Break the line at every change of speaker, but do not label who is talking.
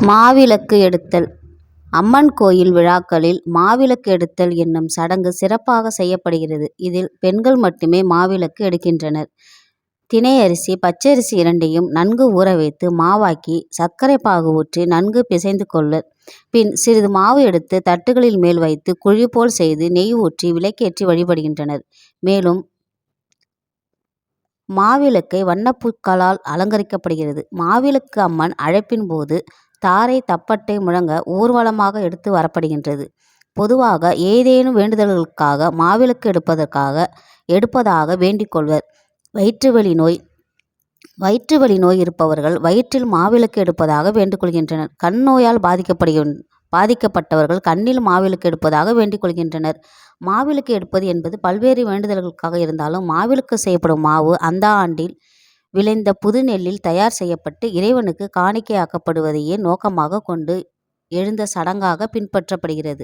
மாவிளக்கு எடுத்தல். அம்மன் கோயில் விழாக்களில் மாவிளக்கு எடுத்தல் என்னும் சடங்கு சிறப்பாக செய்யப்படுகிறது. இதில் பெண்கள் மட்டுமே மாவிளக்கு எடுக்கின்றனர். தினை அரிசி, பச்சரிசி இரண்டையும் நன்கு ஊற வைத்து மாவாக்கி சர்க்கரை பாகு ஊற்றி நன்கு பிசைந்து கொள்வர். பின் சிறிது மாவு எடுத்து தட்டுகளில் மேல் வைத்து குழி போல் செய்து நெய் ஊற்றி விளக்கேற்றி வழிபடுகின்றனர். மேலும் மாவிளக்கை வண்ணப்பூக்களால் அலங்கரிக்கப்படுகிறது. மாவிளக்கு அம்மன் அழைப்பின் போது தாரை தப்பட்டை முழங்க ஊர்வலமாக எடுத்து வரப்படுகின்றது. பொதுவாக ஏதேனும் வேண்டுதல்களுக்காக மாவிளக்கு எடுப்பதாக வேண்டிக் கொள்வர். வயிற்று வலி நோய் இருப்பவர்கள் வயிற்றில் மாவிளக்கு எடுப்பதாக வேண்டிக் கொள்கின்றனர். கண் நோயால் பாதிக்கப்பட்டவர்கள் கண்ணில் மாவிளக்கு எடுப்பதாக வேண்டிக் கொள்கின்றனர். மாவிளக்கு எடுப்பது என்பது பல்வேறு வேண்டுதல்களுக்காக இருந்தாலும் மாவிளக்கு செய்யப்படும் மாவு அந்த ஆண்டில் விளைந்த புது நெல்லில் தயார் செய்யப்பட்டு இறைவனுக்கு காணிக்கையாக்கப்படுவதையே நோக்கமாக கொண்டு எழுந்த சடங்காக பின்பற்றப்படுகிறது.